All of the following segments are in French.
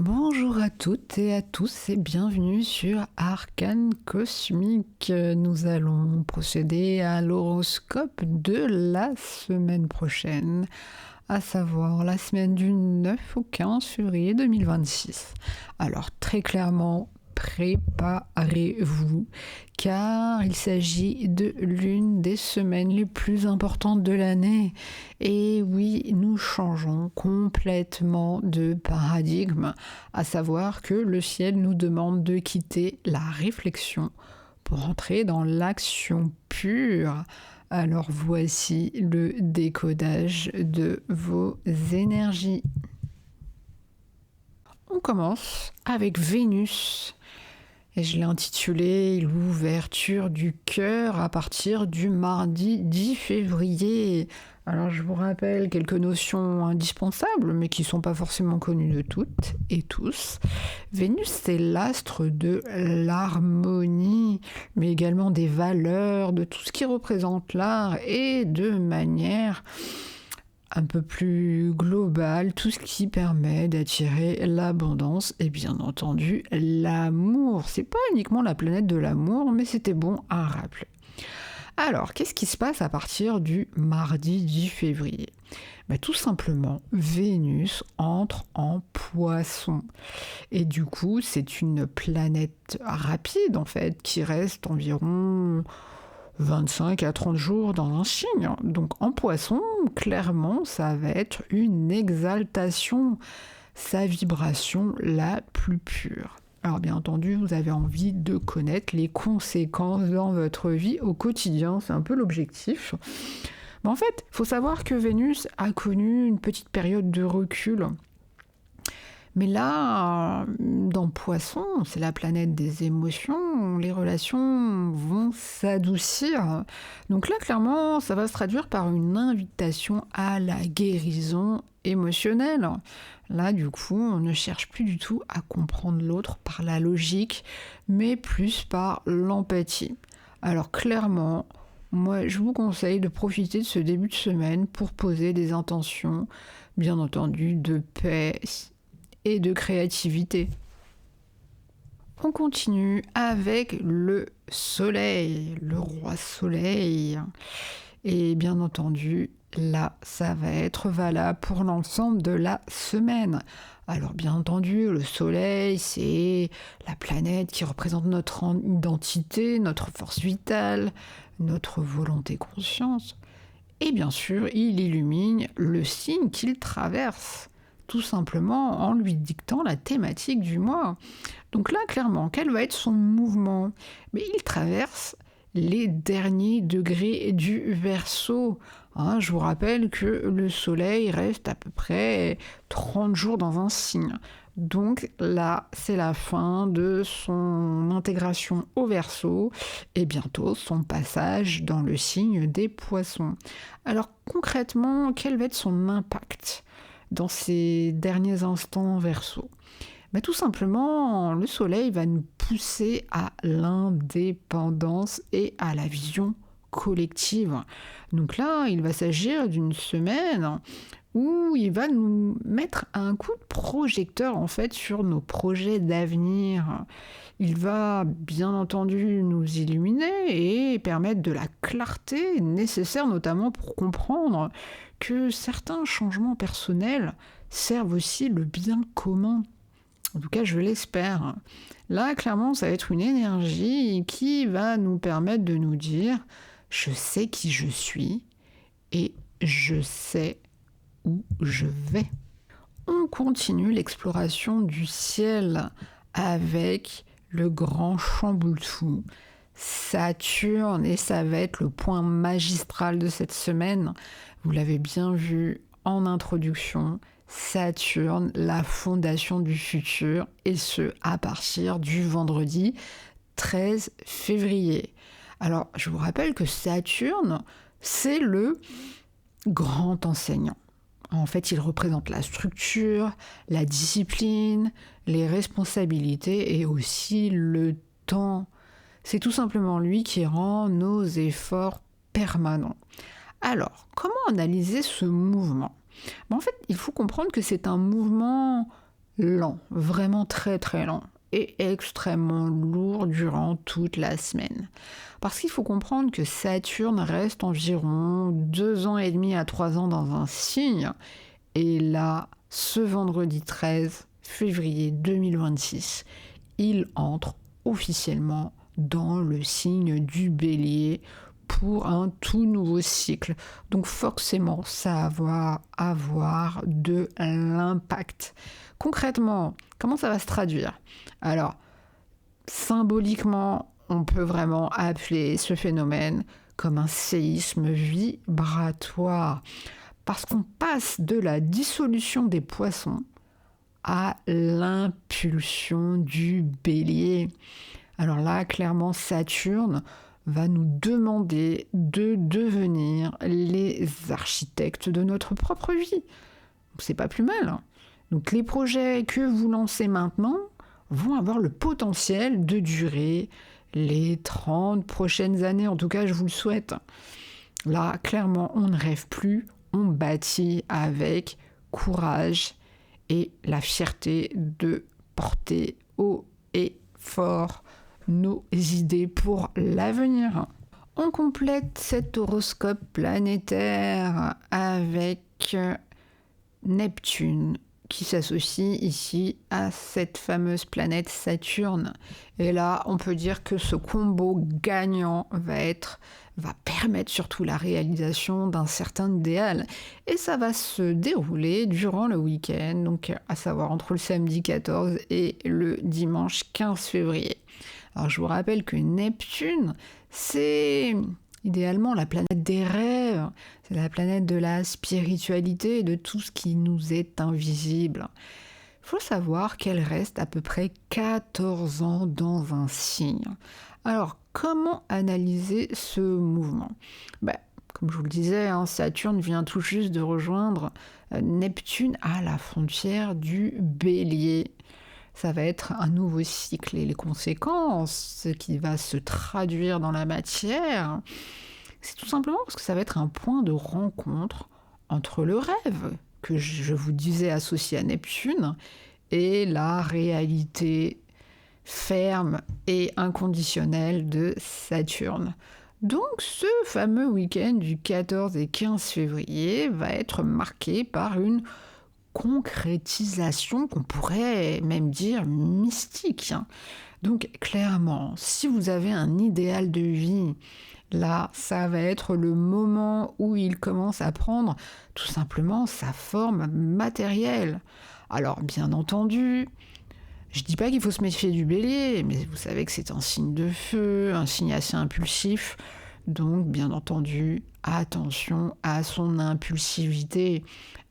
Bonjour à toutes et à tous et bienvenue sur Arcane Cosmique. Nous allons procéder à l'horoscope de la semaine prochaine, à savoir la semaine du 9 au 15 février 2026. Alors très clairement, préparez-vous car il s'agit de l'une des semaines les plus importantes de l'année. Et oui, nous changeons complètement de paradigme, à savoir que le ciel nous demande de quitter la réflexion pour entrer dans l'action pure. Alors voici le décodage de vos énergies. On commence avec Vénus. Et je l'ai intitulé l'ouverture du cœur à partir du mardi 10 février. Alors je vous rappelle quelques notions indispensables, mais qui ne sont pas forcément connues de toutes et tous. Vénus, c'est l'astre de l'harmonie, mais également des valeurs, de tout ce qui représente l'art et de manière un peu plus global, tout ce qui permet d'attirer l'abondance et bien entendu l'amour. C'est pas uniquement la planète de l'amour, mais c'était bon à rappeler. Alors, qu'est-ce qui se passe à partir du mardi 10 février ? Tout simplement, Vénus entre en Poisson. Et du coup, c'est une planète rapide, en fait, qui reste environ 25 à 30 jours dans un signe. Donc en Poisson, clairement, ça va être une exaltation, sa vibration la plus pure. Alors bien entendu, vous avez envie de connaître les conséquences dans votre vie au quotidien, c'est un peu l'objectif. Mais en fait, il faut savoir que Vénus a connu une petite période de recul. Mais là, dans Poisson, c'est la planète des émotions, les relations vont s'adoucir. Donc là, clairement, ça va se traduire par une invitation à la guérison émotionnelle. Là, du coup, on ne cherche plus du tout à comprendre l'autre par la logique, mais plus par l'empathie. Alors clairement, moi, je vous conseille de profiter de ce début de semaine pour poser des intentions, bien entendu, de paix et de créativité. On continue avec le soleil, le roi soleil. Et bien entendu, là, ça va être valable pour l'ensemble de la semaine. Alors bien entendu, le soleil, c'est la planète qui représente notre identité, notre force vitale, notre volonté conscience. Et bien sûr, il illumine le signe qu'il traverse, tout simplement en lui dictant la thématique du mois. Donc là, clairement, quel va être son mouvement ? Mais il traverse les derniers degrés du Verseau. Je vous rappelle que le Soleil reste à peu près 30 jours dans un signe. Donc là, c'est la fin de son intégration au Verseau et bientôt son passage dans le signe des Poissons. Alors concrètement, quel va être son impact dans ces derniers instants Verseau ? Tout simplement, le soleil va nous pousser à l'indépendance et à la vision collective. Donc là, il va s'agir d'une semaine où il va nous mettre un coup de projecteur en fait sur nos projets d'avenir. Il va bien entendu nous illuminer et permettre de la clarté nécessaire notamment pour comprendre que certains changements personnels servent aussi le bien commun. En tout cas, je l'espère. Là, clairement, ça va être une énergie qui va nous permettre de nous dire « Je sais qui je suis et je sais où je vais ». On continue l'exploration du ciel avec le grand chamboule-tout, Saturne, et ça va être le point magistral de cette semaine. Vous l'avez bien vu en introduction, Saturne, la fondation du futur, et ce, à partir du vendredi 13 février. Alors, je vous rappelle que Saturne, c'est le grand enseignant. En fait, il représente la structure, la discipline, les responsabilités et aussi le temps. C'est tout simplement lui qui rend nos efforts permanents. Alors, comment analyser ce mouvement ? En fait, il faut comprendre que c'est un mouvement lent, vraiment très très lent et extrêmement lourd durant toute la semaine. Parce qu'il faut comprendre que Saturne reste environ 2 ans et demi à 3 ans dans un signe. Et là, ce vendredi 13 février 2026, il entre officiellement dans le signe du Bélier pour un tout nouveau cycle. Donc forcément, ça va avoir de l'impact. Concrètement, comment ça va se traduire? Alors, symboliquement, on peut vraiment appeler ce phénomène comme un séisme vibratoire. Parce qu'on passe de la dissolution des poissons à l'impulsion du Bélier. Alors là, clairement, Saturne va nous demander de devenir les architectes de notre propre vie. Donc, c'est pas plus mal, hein. Donc les projets que vous lancez maintenant vont avoir le potentiel de durer les 30 prochaines années. En tout cas, je vous le souhaite. Là, clairement, on ne rêve plus, on bâtit avec courage et la fierté de porter haut et fort nos idées pour l'avenir. On complète cet horoscope planétaire avec Neptune qui s'associe ici à cette fameuse planète Saturne. Et là, on peut dire que ce combo gagnant va permettre surtout la réalisation d'un certain idéal. Et ça va se dérouler durant le week-end, donc à savoir entre le samedi 14 et le dimanche 15 février. Alors je vous rappelle que Neptune, c'est idéalement la planète des rêves, c'est la planète de la spiritualité et de tout ce qui nous est invisible. Il faut savoir qu'elle reste à peu près 14 ans dans un signe. Alors, comment analyser ce mouvement? Comme je vous le disais, Saturne vient tout juste de rejoindre Neptune à la frontière du Bélier. Ça va être un nouveau cycle et les conséquences, ce qui va se traduire dans la matière, c'est tout simplement parce que ça va être un point de rencontre entre le rêve, que je vous disais associé à Neptune, et la réalité ferme et inconditionnelle de Saturne. Donc ce fameux week-end du 14 et 15 février va être marqué par une concrétisation qu'on pourrait même dire mystique. Donc clairement, si vous avez un idéal de vie, là, ça va être le moment où il commence à prendre tout simplement sa forme matérielle. Alors bien entendu, je dis pas qu'il faut se méfier du Bélier, mais vous savez que c'est un signe de feu, un signe assez impulsif. Donc bien entendu, attention à son impulsivité.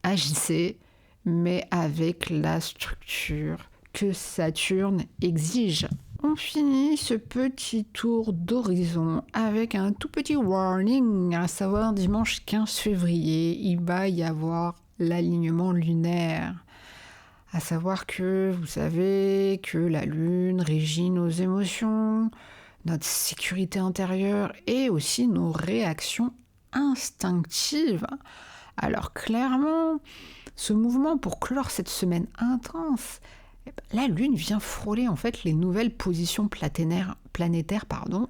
Agissez, mais avec la structure que Saturne exige. On finit ce petit tour d'horizon avec un tout petit warning, à savoir dimanche 15 février, il va y avoir l'alignement lunaire. À savoir que vous savez que la Lune régit nos émotions, notre sécurité intérieure et aussi nos réactions instinctives. Alors clairement, ce mouvement pour clore cette semaine intense, la Lune vient frôler en fait les nouvelles positions planétaires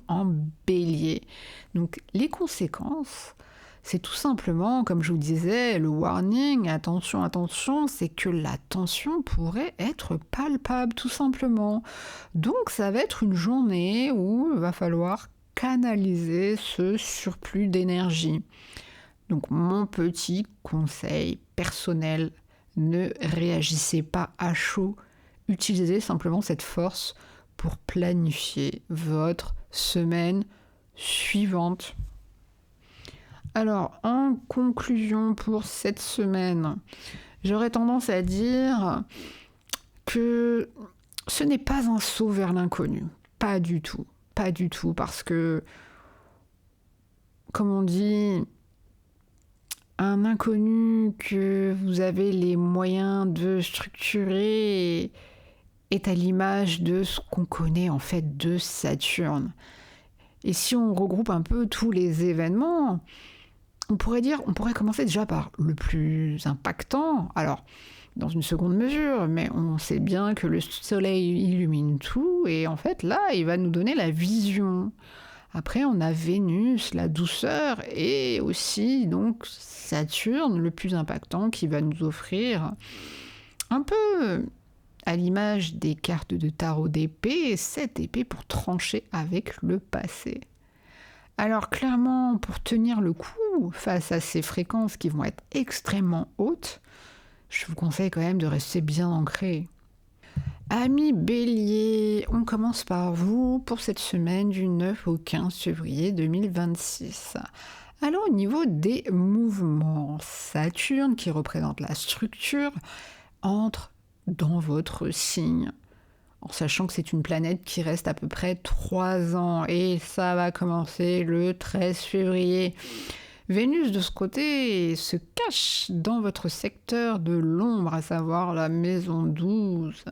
en Bélier. Donc les conséquences, c'est tout simplement, comme je vous disais, le warning, attention, attention, c'est que la tension pourrait être palpable tout simplement. Donc ça va être une journée où il va falloir canaliser ce surplus d'énergie. Donc mon petit conseil personnel, ne réagissez pas à chaud, utilisez simplement cette force pour planifier votre semaine suivante. Alors, en conclusion pour cette semaine, j'aurais tendance à dire que ce n'est pas un saut vers l'inconnu. Pas du tout, parce que, comme on dit, un inconnu que vous avez les moyens de structurer est à l'image de ce qu'on connaît en fait de Saturne. Et si on regroupe un peu tous les événements, on pourrait commencer déjà par le plus impactant. Alors, dans une seconde mesure, mais on sait bien que le soleil illumine tout, et en fait là, il va nous donner la vision. Après, on a Vénus, la douceur, et aussi donc Saturne, le plus impactant, qui va nous offrir un peu à l'image des cartes de tarot d'épée, cette épée pour trancher avec le passé. Alors clairement, pour tenir le coup face à ces fréquences qui vont être extrêmement hautes, je vous conseille quand même de rester bien ancré. Amis Bélier, on commence par vous pour cette semaine du 9 au 15 février 2026. Alors au niveau des mouvements, Saturne, qui représente la structure, entre dans votre signe, en sachant que c'est une planète qui reste à peu près 3 ans, et ça va commencer le 13 février. Vénus, de ce côté, se cache dans votre secteur de l'ombre, à savoir la maison 12.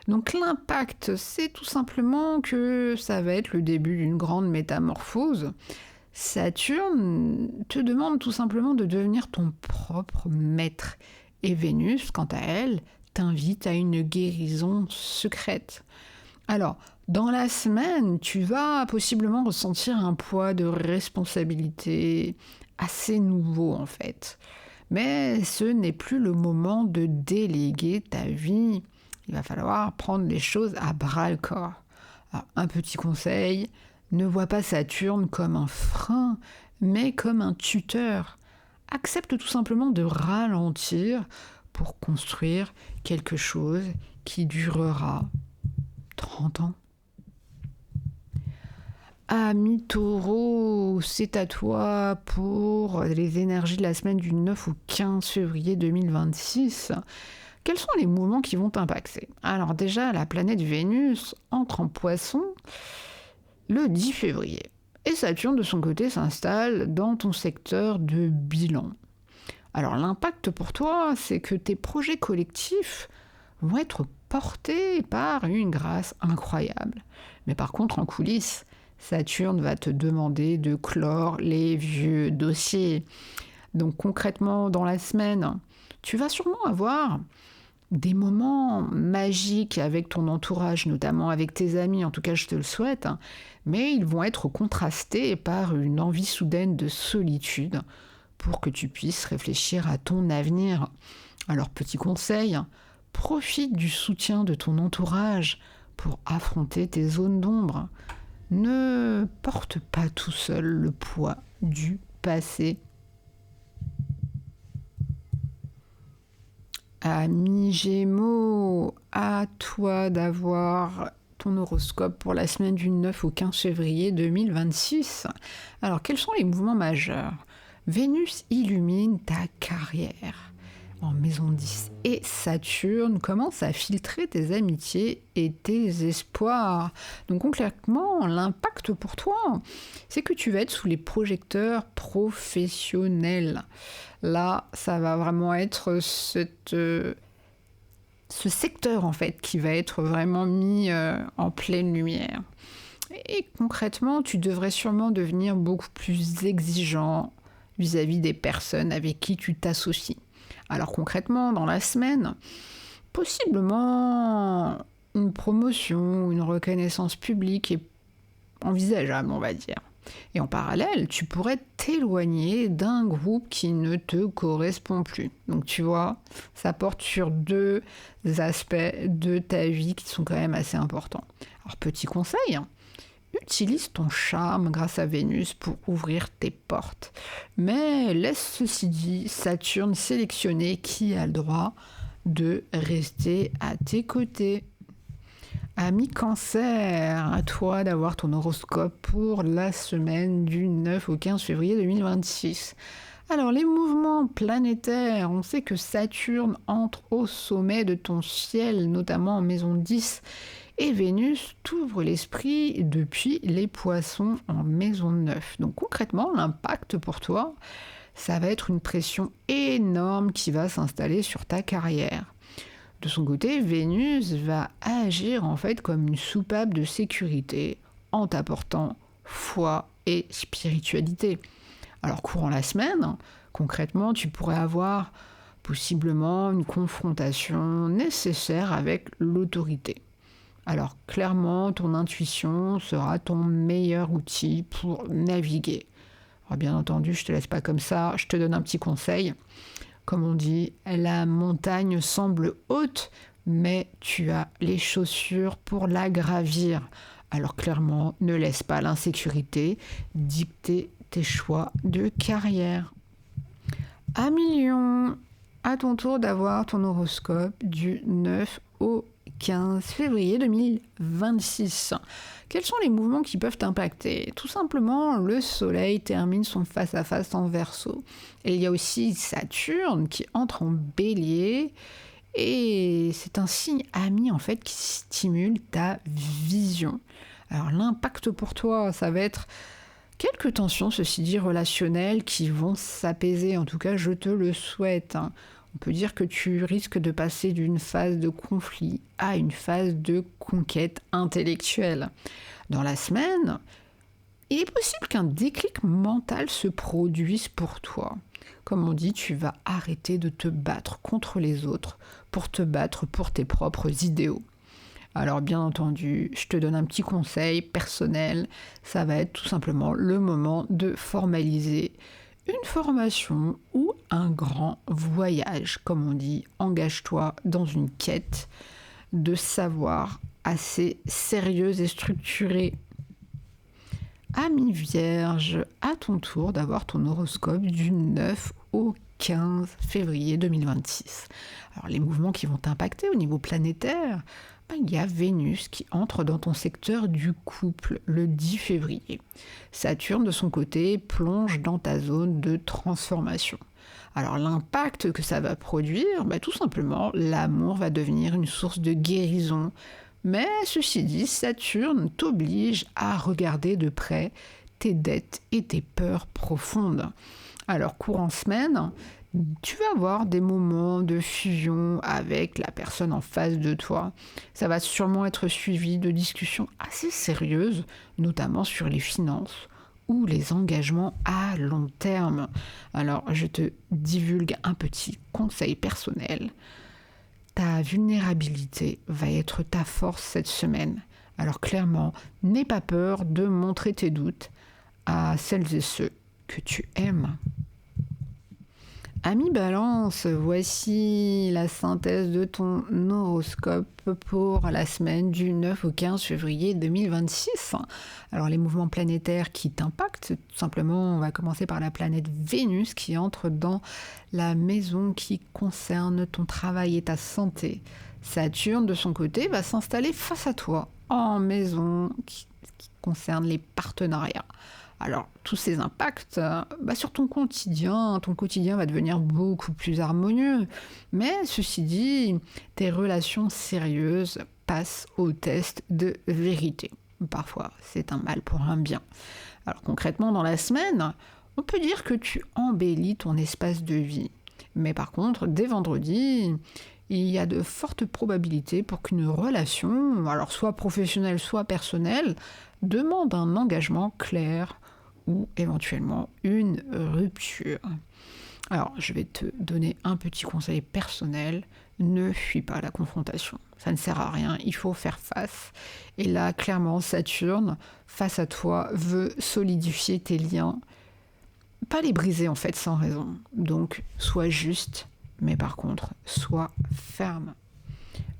Donc l'impact, c'est tout simplement que ça va être le début d'une grande métamorphose. Saturne te demande tout simplement de devenir ton propre maître. Et Vénus, quant à elle, t'invite à une guérison secrète. Alors, dans la semaine, tu vas possiblement ressentir un poids de responsabilité assez nouveau en fait. Mais ce n'est plus le moment de déléguer ta vie. Il va falloir prendre les choses à bras-le-corps. Alors, un petit conseil, ne vois pas Saturne comme un frein, mais comme un tuteur. Accepte tout simplement de ralentir pour construire quelque chose qui durera 30 ans. Ami Taureau, c'est à toi pour les énergies de la semaine du 9 au 15 février 2026. Quels sont les mouvements qui vont t'impacter? Alors déjà, la planète Vénus entre en Poisson le 10 février. Et Saturne, de son côté, s'installe dans ton secteur de bilan. Alors l'impact pour toi, c'est que tes projets collectifs vont être portés par une grâce incroyable. Mais par contre, en coulisses, Saturne va te demander de clore les vieux dossiers. Donc concrètement, dans la semaine, tu vas sûrement avoir des moments magiques avec ton entourage, notamment avec tes amis, en tout cas je te le souhaite, mais ils vont être contrastés par une envie soudaine de solitude pour que tu puisses réfléchir à ton avenir. Alors petit conseil, profite du soutien de ton entourage pour affronter tes zones d'ombre. Ne porte pas tout seul le poids du passé. Amis Gémeaux, à toi d'avoir ton horoscope pour la semaine du 9 au 15 février 2026. Alors, quels sont les mouvements majeurs? Vénus illumine ta carrière en maison 10 et Saturne commence à filtrer tes amitiés et tes espoirs. Donc concrètement, l'impact pour toi, c'est que tu vas être sous les projecteurs professionnels. Là, ça va vraiment être ce secteur en fait qui va être vraiment mis en pleine lumière. Et concrètement, tu devrais sûrement devenir beaucoup plus exigeant vis-à-vis des personnes avec qui tu t'associes. Alors concrètement, dans la semaine, possiblement une promotion, une reconnaissance publique est envisageable, on va dire. Et en parallèle, tu pourrais t'éloigner d'un groupe qui ne te correspond plus. Donc tu vois, ça porte sur 2 aspects de ta vie qui sont quand même assez importants. Alors petit conseil, utilise ton charme grâce à Vénus pour ouvrir tes portes. Mais laisse ceci dit, Saturne sélectionner qui a le droit de rester à tes côtés. Ami Cancer, à toi d'avoir ton horoscope pour la semaine du 9 au 15 février 2026. Alors les mouvements planétaires, on sait que Saturne entre au sommet de ton ciel, notamment en maison 10, et Vénus t'ouvre l'esprit depuis les Poissons en maison 9. Donc concrètement, l'impact pour toi, ça va être une pression énorme qui va s'installer sur ta carrière. De son côté, Vénus va agir en fait comme une soupape de sécurité en t'apportant foi et spiritualité. Alors courant la semaine, concrètement, tu pourrais avoir possiblement une confrontation nécessaire avec l'autorité. Alors clairement, ton intuition sera ton meilleur outil pour naviguer. Alors, bien entendu, je ne te laisse pas comme ça, je te donne un petit conseil. Comme on dit, la montagne semble haute, mais tu as les chaussures pour la gravir. Alors clairement, ne laisse pas l'insécurité dicter tes choix de carrière. Lion, à ton tour d'avoir ton horoscope du 9 au 15 février 2026. Quels sont les mouvements qui peuvent t'impacter ? Tout simplement, le Soleil termine son face-à-face en Verseau. Et il y a aussi Saturne qui entre en Bélier. Et c'est un signe ami en fait qui stimule ta vision. Alors l'impact pour toi, ça va être quelques tensions, ceci dit, relationnelles qui vont s'apaiser. En tout cas, je te le souhaite. On peut dire que tu risques de passer d'une phase de conflit à une phase de conquête intellectuelle. Dans la semaine, il est possible qu'un déclic mental se produise pour toi. Comme on dit, tu vas arrêter de te battre contre les autres pour te battre pour tes propres idéaux. Alors bien entendu, je te donne un petit conseil personnel, ça va être tout simplement le moment de formaliser une formation ou un grand voyage. Comme on dit, engage-toi dans une quête de savoir assez sérieuse et structurée. Ami Vierge, à ton tour d'avoir ton horoscope du 9 au 15 février 2026. Alors les mouvements qui vont t'impacter au niveau planétaire, il y a Vénus qui entre dans ton secteur du couple le 10 février. Saturne, de son côté, plonge dans ta zone de transformation. Alors l'impact que ça va produire, tout simplement, l'amour va devenir une source de guérison. Mais ceci dit, Saturne t'oblige à regarder de près tes dettes et tes peurs profondes. Alors courant semaine, tu vas avoir des moments de fusion avec la personne en face de toi. Ça va sûrement être suivi de discussions assez sérieuses, notamment sur les finances ou les engagements à long terme. Alors, je te divulgue un petit conseil personnel. Ta vulnérabilité va être ta force cette semaine. Alors clairement, n'aie pas peur de montrer tes doutes à celles et ceux que tu aimes. Ami Balance, voici la synthèse de ton horoscope pour la semaine du 9 au 15 février 2026. Alors les mouvements planétaires qui t'impactent, tout simplement, on va commencer par la planète Vénus qui entre dans la maison qui concerne ton travail et ta santé. Saturne, de son côté, va s'installer face à toi en maison qui concerne les partenariats. Alors, tous ces impacts sur ton quotidien va devenir beaucoup plus harmonieux. Mais ceci dit, tes relations sérieuses passent au test de vérité. Parfois, c'est un mal pour un bien. Alors concrètement, dans la semaine, on peut dire que tu embellis ton espace de vie. Mais par contre, dès vendredi, il y a de fortes probabilités pour qu'une relation, alors soit professionnelle, soit personnelle, demande un engagement clair ou éventuellement une rupture. Alors, je vais te donner un petit conseil personnel. Ne fuis pas la confrontation. Ça ne sert à rien, il faut faire face. Et là, clairement, Saturne, face à toi, veut solidifier tes liens. Pas les briser, en fait, sans raison. Donc, sois juste, mais par contre, sois ferme.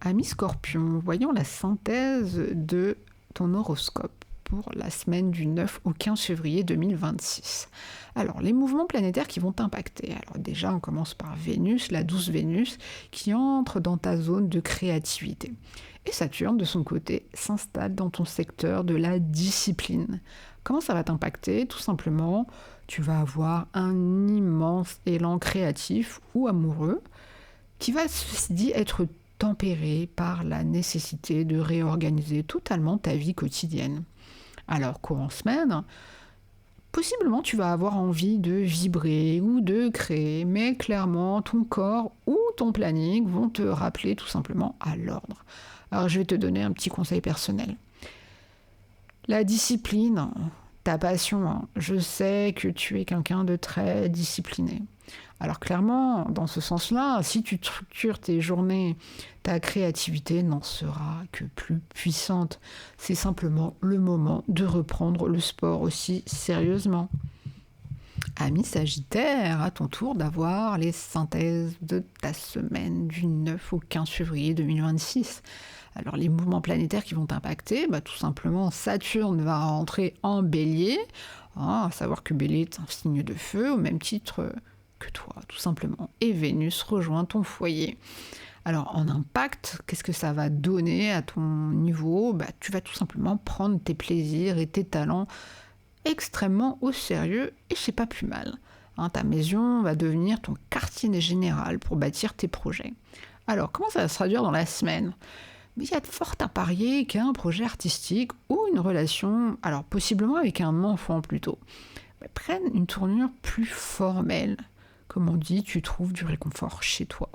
Ami Scorpion, voyons la synthèse de ton horoscope pour la semaine du 9 au 15 février 2026. Alors, les mouvements planétaires qui vont t'impacter. Alors déjà, on commence par Vénus, la douce Vénus, qui entre dans ta zone de créativité. Et Saturne, de son côté, s'installe dans ton secteur de la discipline. Comment ça va t'impacter ? Tout simplement, tu vas avoir un immense élan créatif ou amoureux qui va, ceci dit, être tempéré par la nécessité de réorganiser totalement ta vie quotidienne. Alors, courant semaine, possiblement tu vas avoir envie de vibrer ou de créer, mais clairement ton corps ou ton planning vont te rappeler tout simplement à l'ordre. Alors, je vais te donner un petit conseil personnel. La discipline, ta passion, je sais que tu es quelqu'un de très discipliné. Alors clairement, dans ce sens-là, si tu structures tes journées, ta créativité n'en sera que plus puissante. C'est simplement le moment de reprendre le sport aussi sérieusement. Ami Sagittaire, à ton tour d'avoir les synthèses de ta semaine du 9 au 15 février 2026. Alors les mouvements planétaires qui vont t'impacter, tout simplement Saturne va rentrer en Bélier, à savoir que Bélier est un signe de feu au même titre que toi, tout simplement. Et Vénus rejoint ton foyer. Alors en impact, qu'est-ce que ça va donner à ton niveau ? Tu vas tout simplement prendre tes plaisirs et tes talents extrêmement au sérieux, et c'est pas plus mal. Ta maison va devenir ton quartier général pour bâtir tes projets. Alors, comment ça va se traduire dans la semaine ? Mais il y a de fortes à parier qu'un projet artistique ou une relation, alors possiblement avec un enfant plutôt, prenne une tournure plus formelle. Comme on dit, tu trouves du réconfort chez toi.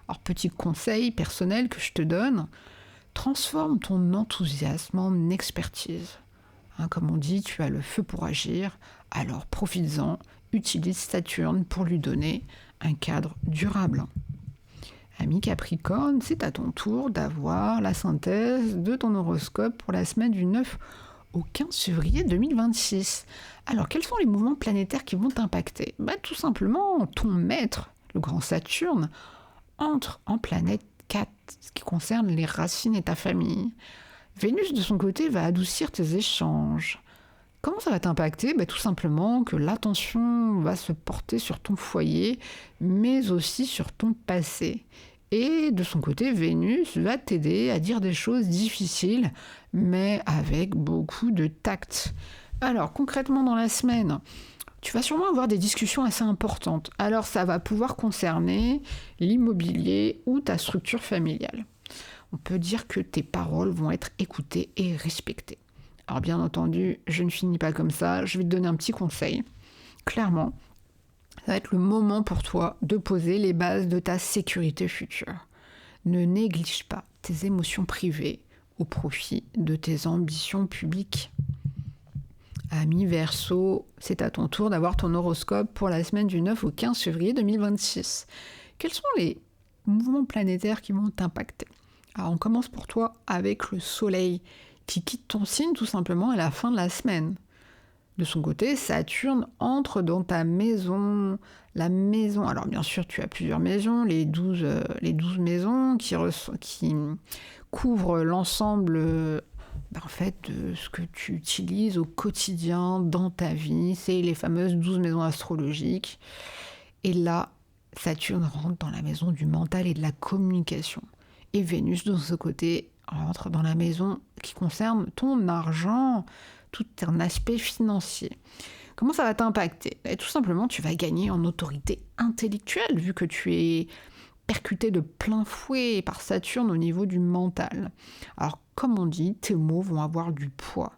Alors, petit conseil personnel que je te donne, transforme ton enthousiasme en expertise. Comme on dit, tu as le feu pour agir, alors profites-en, utilise Saturne pour lui donner un cadre durable. Ami Capricorne, c'est à ton tour d'avoir la synthèse de ton horoscope pour la semaine du 9 au 15 février 2026. Alors, quels sont les mouvements planétaires qui vont t'impacter ? Tout simplement, ton maître, le grand Saturne, entre en planète 4, ce qui concerne les racines et ta famille. Vénus, de son côté, va adoucir tes échanges. Comment ça va t'impacter ? Tout simplement que l'attention va se porter sur ton foyer, mais aussi sur ton passé. Et de son côté, Vénus va t'aider à dire des choses difficiles, mais avec beaucoup de tact. Alors, concrètement dans la semaine, tu vas sûrement avoir des discussions assez importantes. Alors, ça va pouvoir concerner l'immobilier ou ta structure familiale. On peut dire que tes paroles vont être écoutées et respectées. Alors bien entendu, je ne finis pas comme ça, je vais te donner un petit conseil. Clairement, ça va être le moment pour toi de poser les bases de ta sécurité future. Ne néglige pas tes émotions privées au profit de tes ambitions publiques. Ami Verseau, c'est à ton tour d'avoir ton horoscope pour la semaine du 9 au 15 février 2026. Quels sont les mouvements planétaires qui vont t'impacter ? Alors on commence pour toi avec le soleil qui quitte ton signe tout simplement à la fin de la semaine. De son côté, Saturne entre dans ta maison. La maison, alors bien sûr tu as plusieurs maisons, les 12 maisons qui couvrent l'ensemble en fait, de ce que tu utilises au quotidien dans ta vie. C'est les fameuses 12 maisons astrologiques. Et là, Saturne rentre dans la maison du mental et de la communication. Et Vénus, de ce côté, rentre dans la maison qui concerne ton argent, tout un aspect financier. Comment ça va t'impacter ? Tout simplement, tu vas gagner en autorité intellectuelle, vu que tu es percuté de plein fouet par Saturne au niveau du mental. Alors, comme on dit, tes mots vont avoir du poids.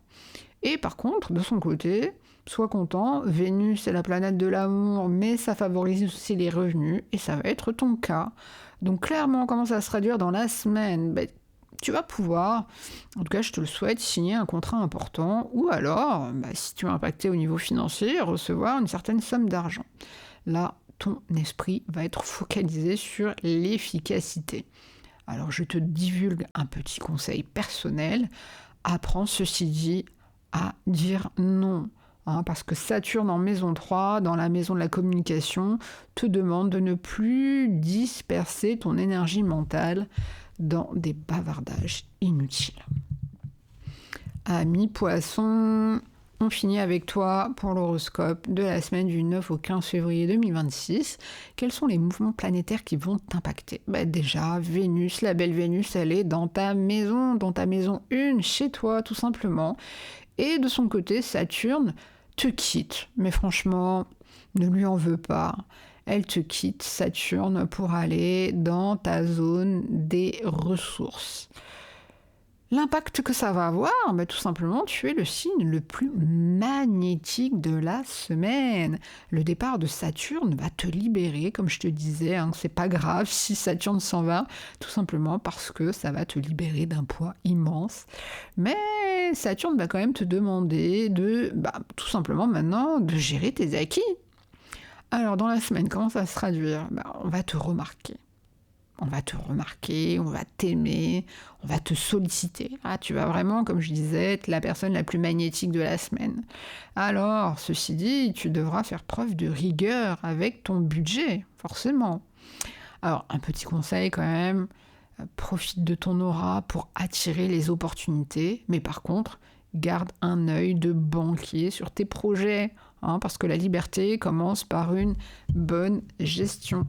Et par contre, de son côté, sois content, Vénus est la planète de l'amour, mais ça favorise aussi les revenus, et ça va être ton cas. Donc clairement, comment ça va se traduire dans la semaine ? Tu vas pouvoir, en tout cas je te le souhaite, signer un contrat important, ou alors, si tu es impacté au niveau financier, recevoir une certaine somme d'argent. Là, ton esprit va être focalisé sur l'efficacité. Alors je te divulgue un petit conseil personnel, apprends ceci dit à dire non. Parce que Saturne en maison 3, dans la maison de la communication, te demande de ne plus disperser ton énergie mentale dans des bavardages inutiles. Ami Poisson, on finit avec toi pour l'horoscope de la semaine du 9 au 15 février 2026. Quels sont les mouvements planétaires qui vont t'impacter ? Déjà, Vénus, la belle Vénus, elle est dans ta maison 1, chez toi tout simplement. Et de son côté, Saturne te quitte. Mais franchement, ne lui en veux pas. Elle te quitte, Saturne, pour aller dans ta zone des ressources. L'impact que ça va avoir, tout simplement, tu es le signe le plus magnétique de la semaine. Le départ de Saturne va te libérer, comme je te disais, c'est pas grave si Saturne s'en va, tout simplement parce que ça va te libérer d'un poids immense. Mais Saturne va quand même te demander de, tout simplement maintenant, de gérer tes acquis. Alors, dans la semaine, comment ça va se traduire? On va te remarquer. On va te remarquer, on va t'aimer, on va te solliciter. Ah, tu vas vraiment, comme je disais, être la personne la plus magnétique de la semaine. Alors, ceci dit, tu devras faire preuve de rigueur avec ton budget, forcément. Alors, un petit conseil quand même, profite de ton aura pour attirer les opportunités, mais par contre, garde un œil de banquier sur tes projets, hein, parce que la liberté commence par une bonne gestion.